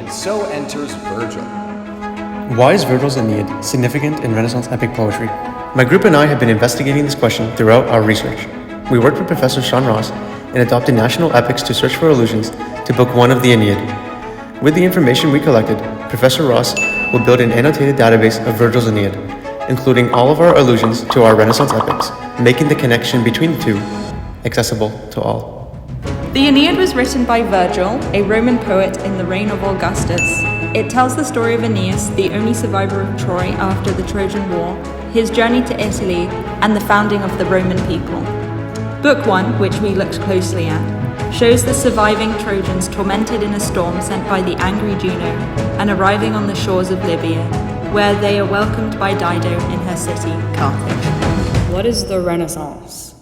and so enters Vergil. Why is Vergil's Aeneid significant in Renaissance epic poetry? My group and I have been investigating this question throughout our research. We worked with Professor Sean Ross and adopted national epics to search for allusions to Book 1 of the Aeneid. With the information we collected, Professor Ross will build an annotated database of Vergil's Aeneid, including all of our allusions to our Renaissance epics, making the connection between the two accessible to all. The Aeneid was written by Vergil, a Roman poet in the reign of Augustus. It tells the story of Aeneas, the only survivor of Troy after the Trojan War, his journey to Italy, and the founding of the Roman people. Book 1, which we looked closely at, shows the surviving Trojans tormented in a storm sent by the angry Juno and arriving on the shores of Libya, where they are welcomed by Dido in her city, Carthage. What is the Renaissance?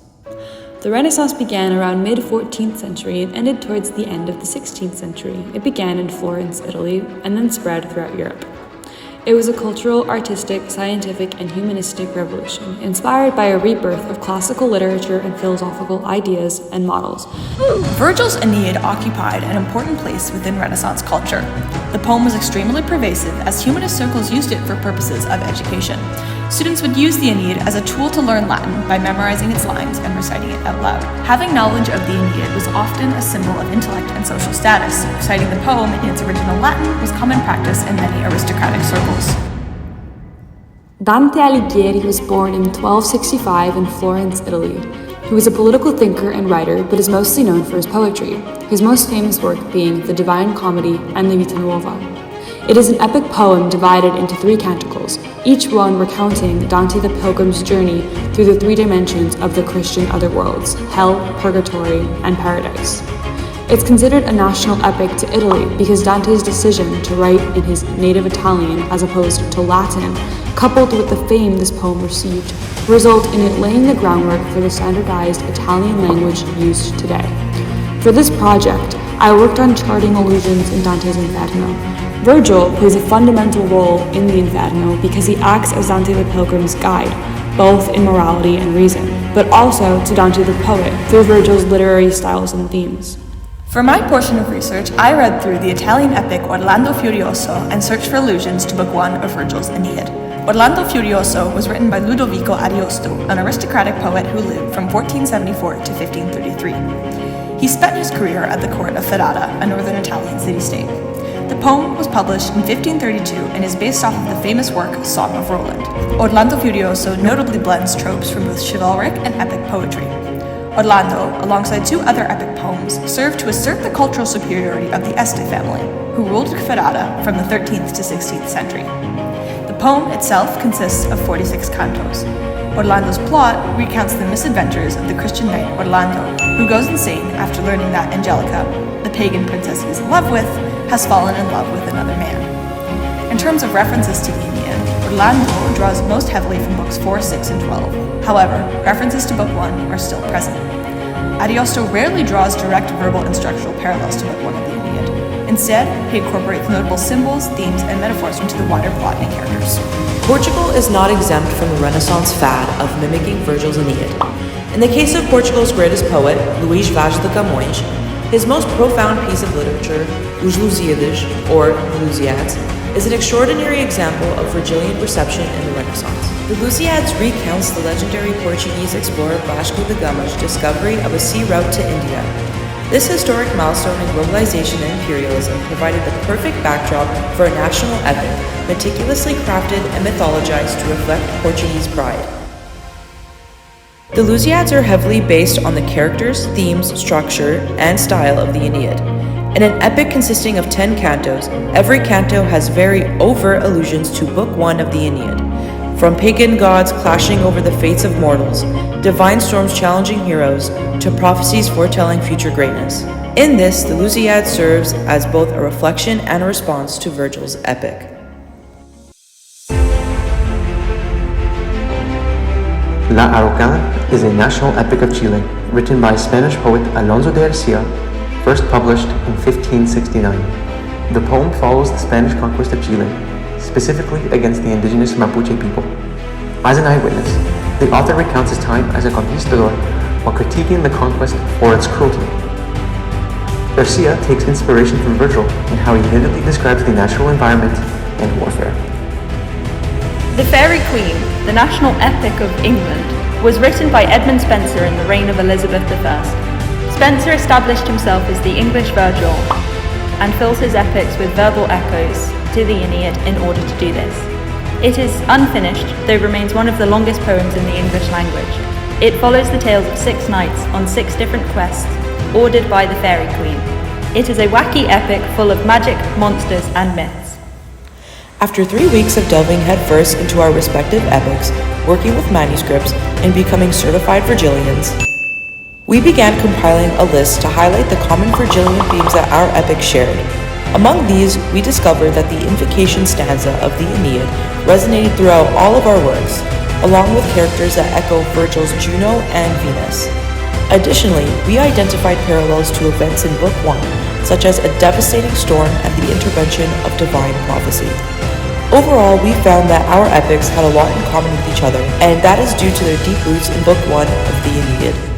The Renaissance began around mid-14th century and ended towards the end of the 16th century. It began in Florence, Italy, and then spread throughout Europe. It was a cultural, artistic, scientific, and humanistic revolution, inspired by a rebirth of classical literature and philosophical ideas and models. Vergil's Aeneid occupied an important place within Renaissance culture. The poem was extremely pervasive as humanist circles used it for purposes of education. Students would use the Aeneid as a tool to learn Latin by memorizing its lines and reciting it out loud. Having knowledge of the Aeneid was often a symbol of intellect and social status. Reciting the poem in its original Latin was common practice in many aristocratic circles. Dante Alighieri was born in 1265 in Florence, Italy. He was a political thinker and writer, but is mostly known for his poetry, his most famous work being the Divine Comedy and the Vita Nuova. It is an epic poem divided into 3 canticles, each one recounting Dante the Pilgrim's journey through the 3 dimensions of the Christian otherworlds, hell, purgatory, and paradise. It's considered a national epic to Italy because Dante's decision to write in his native Italian as opposed to Latin, coupled with the fame this poem received, result in it laying the groundwork for the standardized Italian language used today. For this project, I worked on charting allusions in Dante's Inferno. Vergil plays a fundamental role in the Inferno because he acts as Dante the Pilgrim's guide, both in morality and reason, but also to Dante the poet through Vergil's literary styles and themes. For my portion of research, I read through the Italian epic Orlando Furioso and searched for allusions to Book 1 of Vergil's Aeneid. Orlando Furioso was written by Ludovico Ariosto, an aristocratic poet who lived from 1474 to 1533. He spent his career at the court of Ferrara, a northern Italian city-state. The poem was published in 1532 and is based off of the famous work Song of Roland. Orlando Furioso notably blends tropes from both chivalric and epic poetry. Orlando, alongside 2 other epic poems, served to assert the cultural superiority of the Este family, who ruled Ferrara from the 13th to 16th century. The poem itself consists of 46 cantos. Orlando's plot recounts the misadventures of the Christian knight Orlando, who goes insane after learning that Angelica, the pagan princess he is in love with, has fallen in love with another man. In terms of references to the Aeneid, Orlando draws most heavily from books 4, 6, and 12. However, references to Book 1 are still present. Ariosto rarely draws direct verbal instructional parallels to Book 1 of the Aeneid. Instead, he incorporates notable symbols, themes, and metaphors into the wider plot and characters. Portugal is not exempt from the Renaissance fad of mimicking Vergil's Aeneid. In the case of Portugal's greatest poet, Luís Vaz de Camões, his most profound piece of literature, Os Lusíadas, or Lusíads, is an extraordinary example of Vergilian perception in the Renaissance. The Lusíads recounts the legendary Portuguese explorer Vasco da Gama's discovery of a sea route to India. This historic milestone in globalization and imperialism provided the perfect backdrop for a national epic, meticulously crafted and mythologized to reflect Portuguese pride. The Lusíads are heavily based on the characters, themes, structure, and style of the Aeneid. In an epic consisting of 10 cantos, every canto has very overt allusions to Book 1 of the Aeneid. From pagan gods clashing over the fates of mortals, divine storms challenging heroes, to prophecies foretelling future greatness. In this, the Lusíad serves as both a reflection and a response to Vergil's epic. La Araucana is a national epic of Chile, written by Spanish poet Alonso de Arcia, first published in 1569. The poem follows the Spanish conquest of Chile, specifically against the indigenous Mapuche people. As an eyewitness, the author recounts his time as a conquistador while critiquing the conquest for its cruelty. The Garcia takes inspiration from Vergil in how he vividly describes the natural environment and warfare. The Fairy Queen, the national epic of England, was written by Edmund Spenser in the reign of Elizabeth I. Spenser established himself as the English Vergil and fills his epics with verbal echoes to the Aeneid in order to do this. It is unfinished, though remains one of the longest poems in the English language. It follows the tales of 6 knights on 6 different quests, ordered by the Fairy Queen. It is a wacky epic full of magic, monsters, and myths. After 3 weeks of delving headfirst into our respective epics, working with manuscripts, and becoming certified Vergilians, we began compiling a list to highlight the common Vergilian themes that our epic shared. Among these, we discovered that the invocation stanza of the Aeneid resonated throughout all of our works, along with characters that echo Vergil's Juno and Venus. Additionally, we identified parallels to events in Book 1, such as a devastating storm and the intervention of divine prophecy. Overall, we found that our epics had a lot in common with each other, and that is due to their deep roots in Book 1 of the Aeneid.